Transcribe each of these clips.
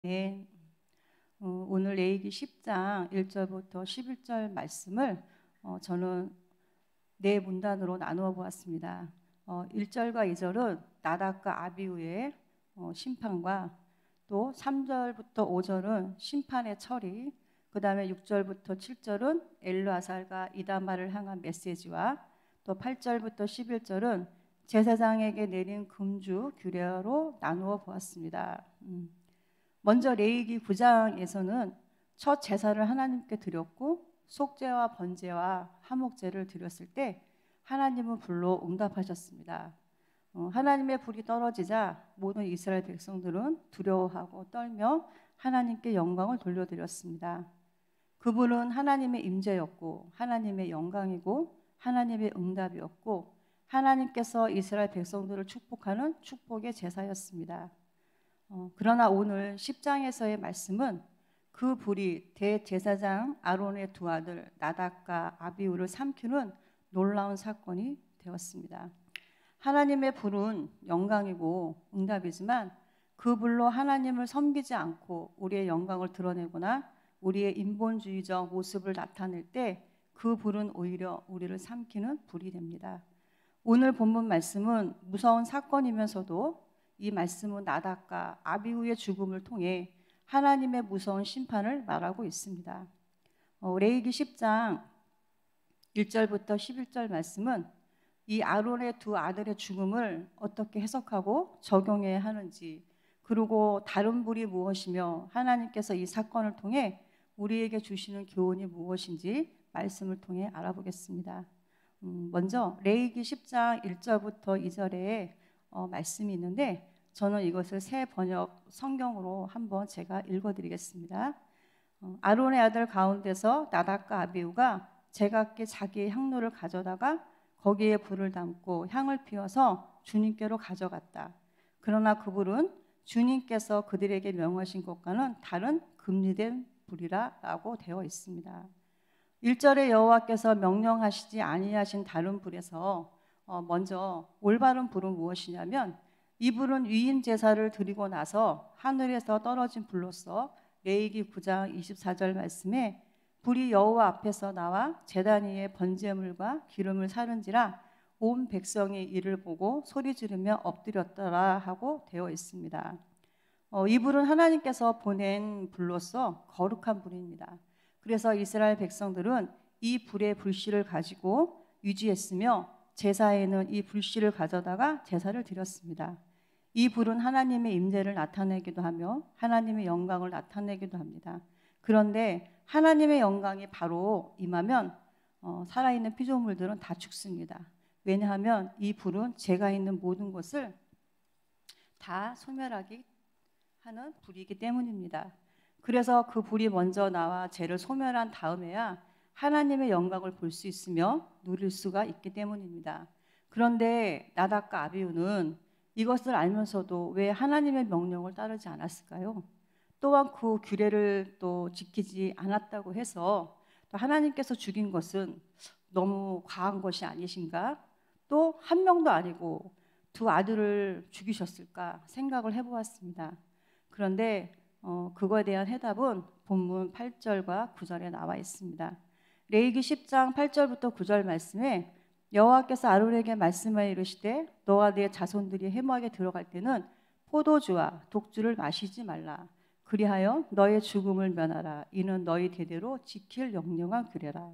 네, 오늘 레위기 10장 1절부터 11절 말씀을 저는 네 문단으로 나누어 보았습니다. 1절과 2절은 나답과 아비후의 심판과 또 3절부터 5절은 심판의 처리, 그 다음에 6절부터 7절은 엘르아살과 이다말을 향한 메시지와 또 8절부터 11절은 제사장에게 내린 금주 규례로 나누어 보았습니다. 먼저 레위기 9장에서는 첫 제사를 하나님께 드렸고 속죄와 번제와 화목제를 드렸을 때 하나님은 불로 응답하셨습니다. 하나님의 불이 떨어지자 모든 이스라엘 백성들은 두려워하고 떨며 하나님께 영광을 돌려드렸습니다. 그분은 하나님의 임재였고 하나님의 영광이고 하나님의 응답이었고 하나님께서 이스라엘 백성들을 축복하는 축복의 제사였습니다. 그러나 오늘 10장에서의 말씀은 그 불이 대제사장 아론의 두 아들 나답과 아비후를 삼키는 놀라운 사건이 되었습니다. 하나님의 불은 영광이고 응답이지만 그 불로 하나님을 섬기지 않고 우리의 영광을 드러내거나 우리의 인본주의적 모습을 나타낼 때 그 불은 오히려 우리를 삼키는 불이 됩니다. 오늘 본문 말씀은 무서운 사건이면서도 이 말씀은 나답과 아비후의 죽음을 통해 하나님의 무서운 심판을 말하고 있습니다. 레위기 10장 1절부터 11절 말씀은 이 아론의 두 아들의 죽음을 어떻게 해석하고 적용해야 하는지, 그리고 다른 불이 무엇이며 하나님께서 이 사건을 통해 우리에게 주시는 교훈이 무엇인지 말씀을 통해 알아보겠습니다. 먼저 레위기 10장 1절부터 2절에 말씀이 있는데 저는 이것을 새 번역 성경으로 한번 제가 읽어드리겠습니다. 아론의 아들 가운데서 나답과 아비후가 제각기 자기의 향로를 가져다가 거기에 불을 담고 향을 피워서 주님께로 가져갔다. 그러나 그 불은 주님께서 그들에게 명하신 것과는 다른 금리된 불이라고 되어 있습니다. 1절에 여호와께서 명령하시지 아니하신 다른 불에서 먼저 올바른 불은 무엇이냐면 이 불은 위임 제사를 드리고 나서 하늘에서 떨어진 불로서 레위기 9장 24절 말씀에 불이 여호와 앞에서 나와 제단 위에 번제물과 기름을 사른지라 온 백성이 이를 보고 소리 지르며 엎드렸더라 하고 되어 있습니다. 이 불은 하나님께서 보낸 불로서 거룩한 불입니다. 그래서 이스라엘 백성들은 이 불의 불씨를 가지고 유지했으며 제사에는 이 불씨를 가져다가 제사를 드렸습니다. 이 불은 하나님의 임재를 나타내기도 하며 하나님의 영광을 나타내기도 합니다. 그런데 하나님의 영광이 바로 임하면 살아있는 피조물들은 다 죽습니다. 왜냐하면 이 불은 죄가 있는 모든 것을 다 소멸하기 하는 불이기 때문입니다. 그래서 그 불이 먼저 나와 죄를 소멸한 다음에야 하나님의 영광을 볼 수 있으며 누릴 수가 있기 때문입니다. 그런데 나답과 아비후는 이것을 알면서도 왜 하나님의 명령을 따르지 않았을까요? 또한 그 규례를 또 지키지 않았다고 해서 또 하나님께서 죽인 것은 너무 과한 것이 아니신가? 또 한 명도 아니고 두 아들을 죽이셨을까 생각을 해보았습니다. 그런데 그거에 대한 해답은 본문 8절과 9절에 나와 있습니다. 레위기 10장 8절부터 9절 말씀에 여호와께서 아론에게 말씀하여 이르시되 너와 네 자손들이 회막에 들어갈 때는 포도주와 독주를 마시지 말라. 그리하여 너의 죽음을 면하라. 이는 너희 대대로 지킬 영영한 규례라.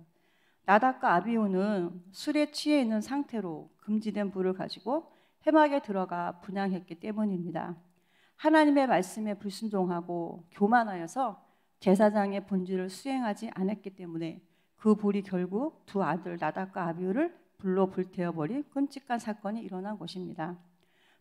나답과 아비후는 술에 취해 있는 상태로 금지된 불을 가지고 회막에 들어가 분향했기 때문입니다. 하나님의 말씀에 불순종하고 교만하여서 제사장의 본질을 수행하지 않았기 때문에 그 불이 결국 두 아들 나답과 아비후를 불로 불태워버린 끔찍한 사건이 일어난 것입니다.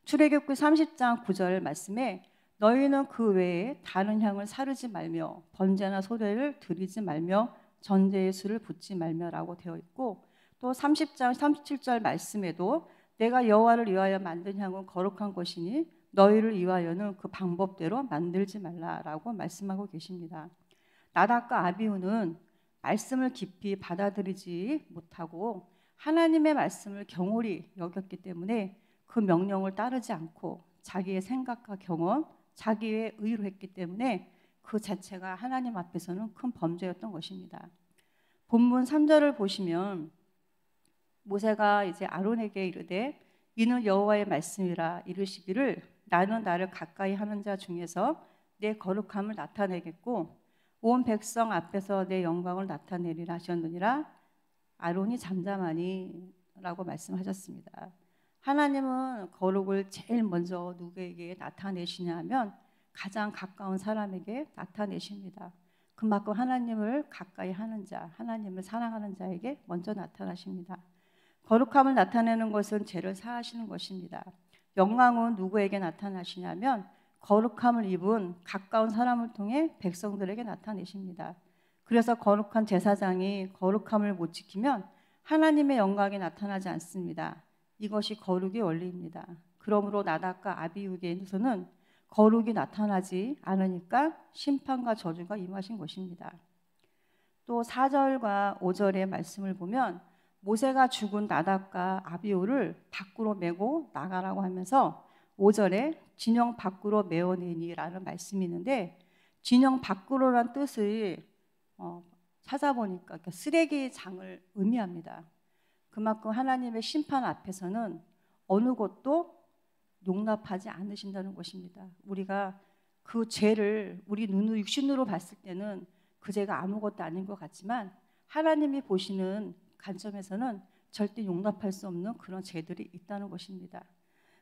출애굽기 30장 9절 말씀에 너희는 그 외에 다른 향을 사르지 말며 번제나 소례를 드리지 말며 전제의 술을 붓지 말며라고 되어 있고, 또 30장 37절 말씀에도 내가 여호와를 위하여 만든 향은 거룩한 것이니 너희를 위하여는 그 방법대로 만들지 말라라고 말씀하고 계십니다. 나답과 아비후는 말씀을 깊이 받아들이지 못하고 하나님의 말씀을 경홀히 여겼기 때문에 그 명령을 따르지 않고 자기의 생각과 경험, 자기의 의로 했기 때문에 그 자체가 하나님 앞에서는 큰 범죄였던 것입니다. 본문 3절을 보시면 모세가 이제 아론에게 이르되 이는 여호와의 말씀이라 이르시기를 나는 나를 가까이 하는 자 중에서 내 거룩함을 나타내겠고 온 백성 앞에서 내 영광을 나타내리라 하셨느니라. 아론이 잠잠하니 라고 말씀하셨습니다. 하나님은 거룩을 제일 먼저 누구에게 나타내시냐 하면 가장 가까운 사람에게 나타내십니다. 그만큼 하나님을 가까이 하는 자, 하나님을 사랑하는 자에게 먼저 나타나십니다. 거룩함을 나타내는 것은 죄를 사하시는 것입니다. 영광은 누구에게 나타나시냐면 거룩함을 입은 가까운 사람을 통해 백성들에게 나타내십니다. 그래서 거룩한 제사장이 거룩함을 못 지키면 하나님의 영광이 나타나지 않습니다. 이것이 거룩의 원리입니다. 그러므로 나답과 아비후에게서는 거룩이 나타나지 않으니까 심판과 저주가 임하신 것입니다. 또 4절과 5절의 말씀을 보면 모세가 죽은 나답과 아비후를 밖으로 메고 나가라고 하면서 5절에 진영 밖으로 메어내니라는 말씀이 있는데 진영 밖으로란 뜻을 찾아보니까 쓰레기 장을 의미합니다. 그만큼 하나님의 심판 앞에서는 어느 것도 용납하지 않으신다는 것입니다. 우리가 그 죄를 우리 눈으로 육신으로 봤을 때는 그 죄가 아무것도 아닌 것 같지만 하나님이 보시는 관점에서는 절대 용납할 수 없는 그런 죄들이 있다는 것입니다.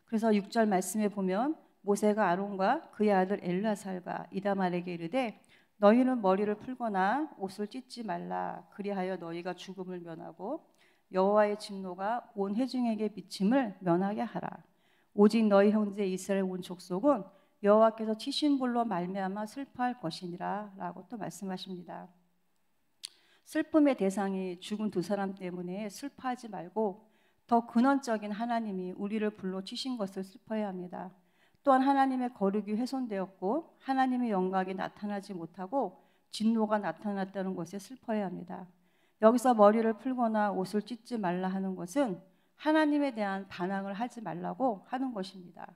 그래서 6절 말씀에 보면 모세가 아론과 그의 아들 엘르아살과 이다말에게 이르되 너희는 머리를 풀거나 옷을 찢지 말라. 그리하여 너희가 죽음을 면하고 여호와의 진노가 온 회중에게 비침을 면하게 하라. 오직 너희 형제 이스라엘 온 족속은 여호와께서 치신 불로 말미암아 슬퍼할 것이니라 라고 또 말씀하십니다. 슬픔의 대상이 죽은 두 사람 때문에 슬퍼하지 말고 더 근원적인 하나님이 우리를 불로 치신 것을 슬퍼해야 합니다. 또한 하나님의 거룩이 훼손되었고 하나님의 영광이 나타나지 못하고 진노가 나타났다는 것에 슬퍼해야 합니다. 여기서 머리를 풀거나 옷을 찢지 말라 하는 것은 하나님에 대한 반항을 하지 말라고 하는 것입니다.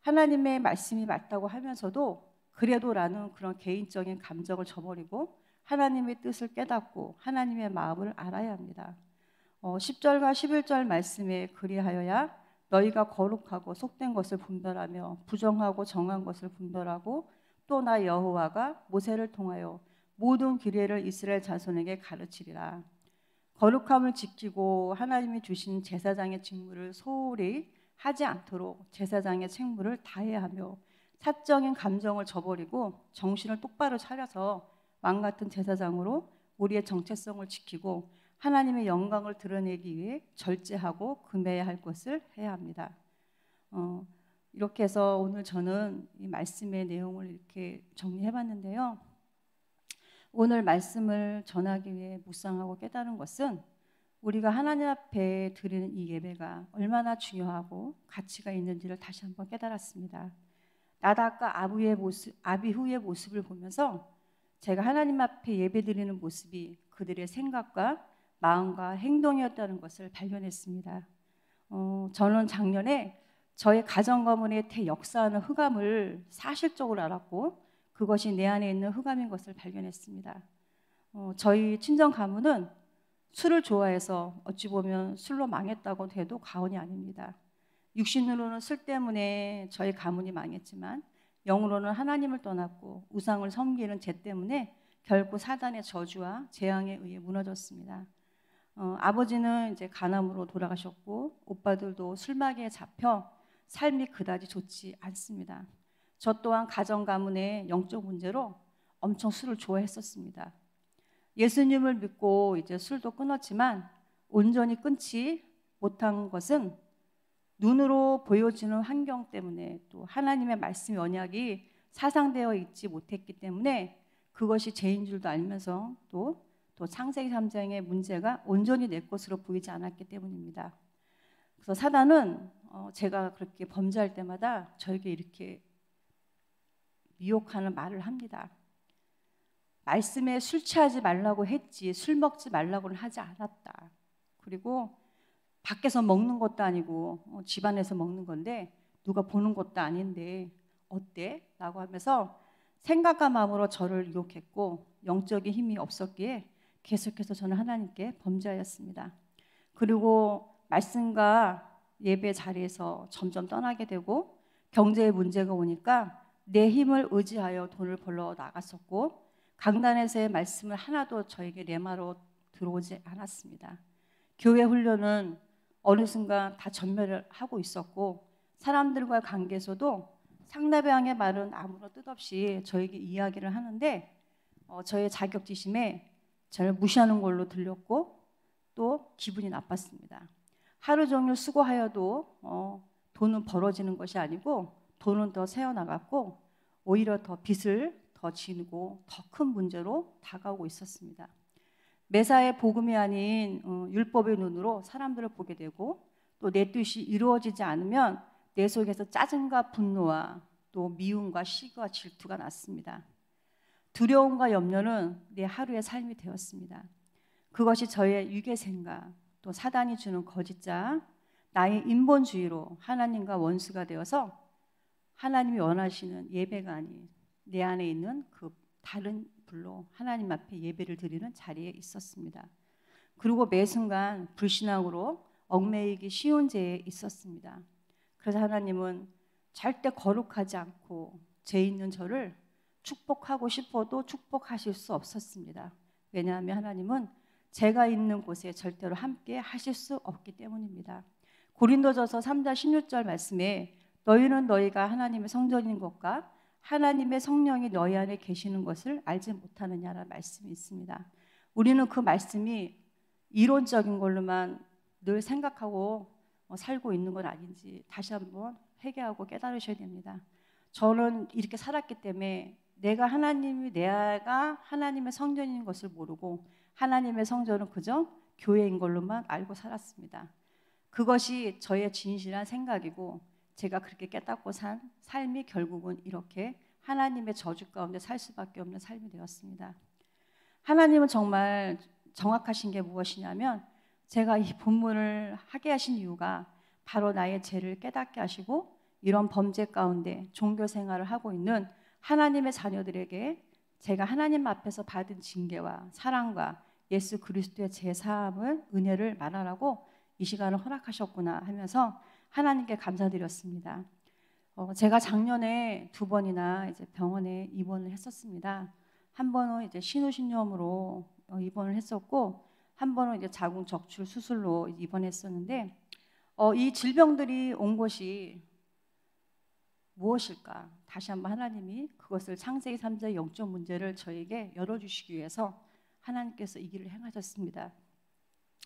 하나님의 말씀이 맞다고 하면서도 그래도라는 그런 개인적인 감정을 저버리고 하나님의 뜻을 깨닫고 하나님의 마음을 알아야 합니다. 10절과 11절 말씀에 그리하여야 너희가 거룩하고 속된 것을 분별하며 부정하고 정한 것을 분별하고 또 나 여호와가 모세를 통하여 모든 규례를 이스라엘 자손에게 가르치리라. 거룩함을 지키고 하나님이 주신 제사장의 직무를 소홀히 하지 않도록 제사장의 책무를 다해야 하며 사적인 감정을 저버리고 정신을 똑바로 차려서 왕같은 제사장으로 우리의 정체성을 지키고 하나님의 영광을 드러내기 위해 절제하고 금해야 할 것을 해야 합니다. 이렇게 해서 오늘 저는 이 말씀의 내용을 이렇게 정리해봤는데요. 오늘 말씀을 전하기 위해 묵상하고 깨달은 것은 우리가 하나님 앞에 드리는 이 예배가 얼마나 중요하고 가치가 있는지를 다시 한번 깨달았습니다. 나답과 아비후의 모습을 보면서 제가 하나님 앞에 예배드리는 모습이 그들의 생각과 마음과 행동이었다는 것을 발견했습니다. 저는 작년에 저의 가정 가문의 대역사하는 흑암을 사실적으로 알았고 그것이 내 안에 있는 흑암인 것을 발견했습니다. 저희 친정 가문은 술을 좋아해서 어찌 보면 술로 망했다고 해도 과언이 아닙니다. 육신으로는 술 때문에 저희 가문이 망했지만 영으로는 하나님을 떠났고 우상을 섬기는 죄 때문에 결국 사단의 저주와 재앙에 의해 무너졌습니다. 아버지는 이제 간암으로 돌아가셨고 오빠들도 술마개에 잡혀 삶이 그다지 좋지 않습니다. 저 또한 가정 가문의 영적 문제로 엄청 술을 좋아했었습니다. 예수님을 믿고 이제 술도 끊었지만 온전히 끊지 못한 것은 눈으로 보여지는 환경 때문에 또 하나님의 말씀 언약이 사상되어 있지 못했기 때문에 그것이 죄인 줄도 알면서 또 창세기 3장의 문제가 온전히 내 것으로 보이지 않았기 때문입니다. 그래서 사단은 제가 그렇게 범죄할 때마다 저에게 이렇게 미혹하는 말을 합니다. 말씀에 술 취하지 말라고 했지 술 먹지 말라고는 하지 않았다. 그리고 밖에서 먹는 것도 아니고 집안에서 먹는 건데 누가 보는 것도 아닌데 어때? 라고 하면서 생각과 마음으로 저를 유혹했고 영적인 힘이 없었기에 계속해서 저는 하나님께 범죄하였습니다. 그리고 말씀과 예배 자리에서 점점 떠나게 되고 경제의 문제가 오니까 내 힘을 의지하여 돈을 벌러 나갔었고 강단에서의 말씀을 하나도 저에게 레마로 들어오지 않았습니다. 교회 훈련은 어느 순간 다 전멸을 하고 있었고 사람들과의 관계에서도 상대방의 말은 아무런 뜻없이 저에게 이야기를 하는데 저의 자격지심에 저를 무시하는 걸로 들렸고 또 기분이 나빴습니다. 하루 종일 수고하여도 돈은 벌어지는 것이 아니고 돈은 더 새어나갔고 오히려 더 빚을 더 지고 더 큰 문제로 다가오고 있었습니다. 매사에 복음이 아닌 율법의 눈으로 사람들을 보게 되고 또 내 뜻이 이루어지지 않으면 내 속에서 짜증과 분노와 또 미움과 시기와 질투가 났습니다. 두려움과 염려는 내 하루의 삶이 되었습니다. 그것이 저의 유괴 생각, 또 사단이 주는 거짓자, 나의 인본주의로 하나님과 원수가 되어서 하나님이 원하시는 예배가 아닌 내 안에 있는 그 다른 불로 하나님 앞에 예배를 드리는 자리에 있었습니다. 그리고 매 순간 불신앙으로 얽매이기 쉬운 죄에 있었습니다. 그래서 하나님은 절대 거룩하지 않고 죄 있는 저를 축복하고 싶어도 축복하실 수 없었습니다. 왜냐하면 하나님은 제가 있는 곳에 절대로 함께 하실 수 없기 때문입니다. 고린도전서 3장 16절 말씀에 너희는 너희가 하나님의 성전인 것과 하나님의 성령이 너희 안에 계시는 것을 알지 못하느냐라는 말씀이 있습니다. 우리는 그 말씀이 이론적인 걸로만 늘 생각하고 살고 있는 건 아닌지 다시 한번 회개하고 깨달으셔야 됩니다. 저는 이렇게 살았기 때문에 내가 하나님의 성전인 것을 모르고 하나님의 성전은 그저 교회인 걸로만 알고 살았습니다. 그것이 저의 진실한 생각이고 제가 그렇게 깨닫고 산 삶이 결국은 이렇게 하나님의 저주 가운데 살 수밖에 없는 삶이 되었습니다. 하나님은 정말 정확하신 게 무엇이냐면 제가 이 본문을 하게 하신 이유가 바로 나의 죄를 깨닫게 하시고 이런 범죄 가운데 종교 생활을 하고 있는 하나님의 자녀들에게 제가 하나님 앞에서 받은 징계와 사랑과 예수 그리스도의 제사함을 은혜를 말하라고 이 시간을 허락하셨구나 하면서 하나님께 감사드렸습니다. 제가 작년에 2번이나 이제 병원에 입원을 했었습니다. 한 번은 이제 신우신염으로 입원을 했었고 한 번은 이제 자궁 적출 수술로 입원했었는데 이 질병들이 온 것이 무엇일까? 다시 한번 하나님이 그것을 창세기 3장의 영적 문제를 저에게 열어주시기 위해서 하나님께서 이 길을 행하셨습니다.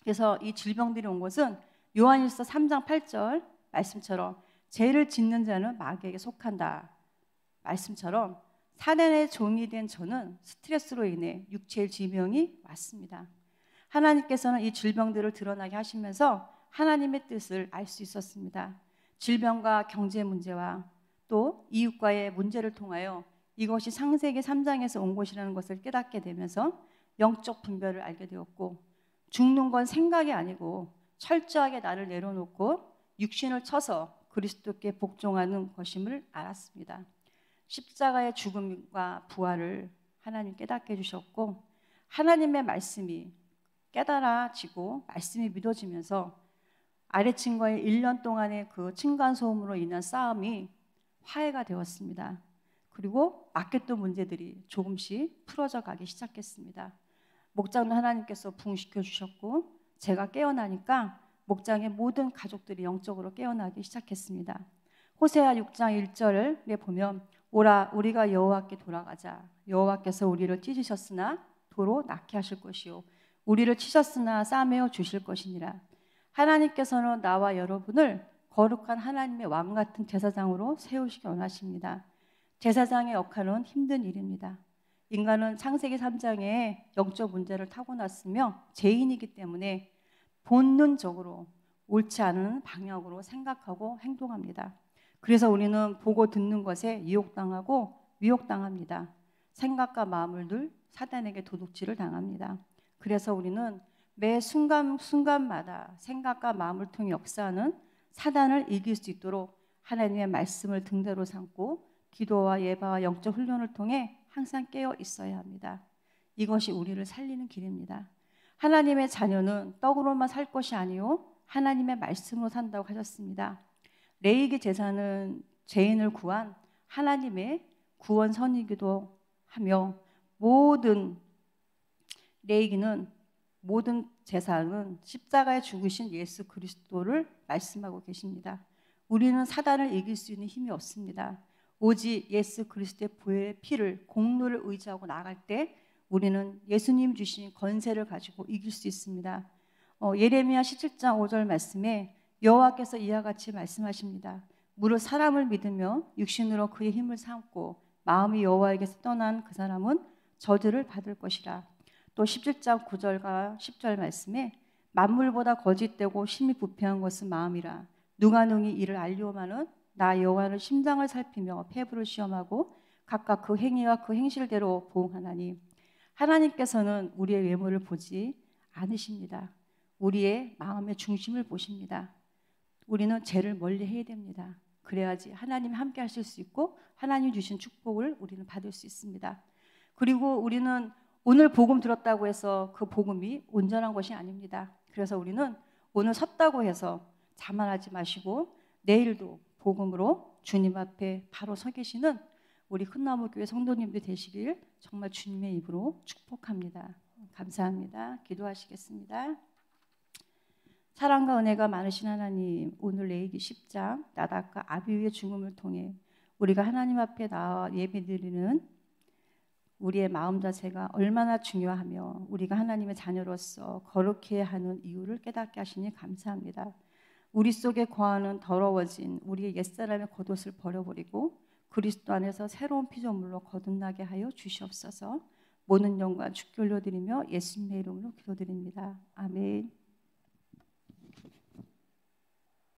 그래서 이 질병들이 온 것은 요한일서 3장 8절 말씀처럼 죄를 짓는 자는 마귀에게 속한다 말씀처럼 사단의 종이 된 저는 스트레스로 인해 육체의 질병이 왔습니다. 하나님께서는 이 질병들을 드러나게 하시면서 하나님의 뜻을 알 수 있었습니다. 질병과 경제 문제와 또 이웃과의 문제를 통하여 이것이 창세기 3장에서 온 것이라는 것을 깨닫게 되면서 영적 분별을 알게 되었고 죽는 건 생각이 아니고 철저하게 나를 내려놓고 육신을 쳐서 그리스도께 복종하는 것임을 알았습니다. 십자가의 죽음과 부활을 하나님 깨닫게 해주셨고 하나님의 말씀이 깨달아지고 말씀이 믿어지면서 아래층과의 1년 동안의 그 층간소음으로 인한 싸움이 화해가 되었습니다. 그리고 맡겼던 문제들이 조금씩 풀어져 가기 시작했습니다. 목장도 하나님께서 부흥시켜 주셨고 제가 깨어나니까 목장의 모든 가족들이 영적으로 깨어나기 시작했습니다. 호세아 6장 1절을 보면 오라 우리가 여호와께 돌아가자. 여호와께서 우리를 찢으셨으나 도로 낫게 하실 것이요 우리를 치셨으나 싸매어 주실 것이니라. 하나님께서는 나와 여러분을 거룩한 하나님의 왕 같은 제사장으로 세우시기 원하십니다. 제사장의 역할은 힘든 일입니다. 인간은 창세기 3장에 영적 문제를 타고났으며 죄인이기 때문에 본능적으로 옳지 않은 방향으로 생각하고 행동합니다. 그래서 우리는 보고 듣는 것에 유혹당하고 미혹당합니다. 생각과 마음을 늘 사단에게 도둑질을 당합니다. 그래서 우리는 매 순간마다 생각과 마음을 통해 역사하는 사단을 이길 수 있도록 하나님의 말씀을 등대로 삼고 기도와 예배와 영적 훈련을 통해 항상 깨어 있어야 합니다. 이것이 우리를 살리는 길입니다. 하나님의 자녀는 떡으로만 살 것이 아니요 하나님의 말씀으로 산다고 하셨습니다. 레위기 제사는 죄인을 구한 하나님의 구원선이기도 하며 레위기는 모든 제사는 십자가에 죽으신 예수 그리스도를 말씀하고 계십니다. 우리는 사단을 이길 수 있는 힘이 없습니다. 오직 예수 그리스도의 보혈의 피를 공로를 의지하고 나갈 때 우리는 예수님 주신 권세를 가지고 이길 수 있습니다. 예레미야 17장 5절 말씀에 여호와께서 이와 같이 말씀하십니다. 무릇 사람을 믿으며 육신으로 그의 힘을 삼고 마음이 여호와에게서 떠난 그 사람은 저주를 받을 것이라. 또 17장 9절과 10절 말씀에 만물보다 거짓되고 심히 부패한 것은 마음이라. 누가 능히 이를 알리오마는 나 여호와는 심장을 살피며 폐부를 시험하고 각각 그 행위와 그 행실대로 보응하나니. 하나님께서는 우리의 외모를 보지 않으십니다. 우리의 마음의 중심을 보십니다. 우리는 죄를 멀리 해야 됩니다. 그래야지 하나님 함께 하실 수 있고 하나님 주신 축복을 우리는 받을 수 있습니다. 그리고 우리는 오늘 복음 들었다고 해서 그 복음이 온전한 것이 아닙니다. 그래서 우리는 오늘 섰다고 해서 자만하지 마시고 내일도 복음으로 주님 앞에 바로 서 계시는 우리 큰나무교회 성도님들 되시길 정말 주님의 입으로 축복합니다. 감사합니다. 기도하시겠습니다. 사랑과 은혜가 많으신 하나님, 오늘 레위기 10장 나답과 아비후의 죽음을 통해 우리가 하나님 앞에 나와 예배드리는 우리의 마음 자세가 얼마나 중요하며 우리가 하나님의 자녀로서 거룩해야 하는 이유를 깨닫게 하시니 감사합니다. 우리 속에 거하는 더러워진 우리의 옛사람의 겉옷을 버려버리고 그리스도 안에서 새로운 피조물로 거듭나게 하여 주시옵소서. 모든 영광 주께 올려드리며 예수님의 이름으로 기도드립니다. 아멘.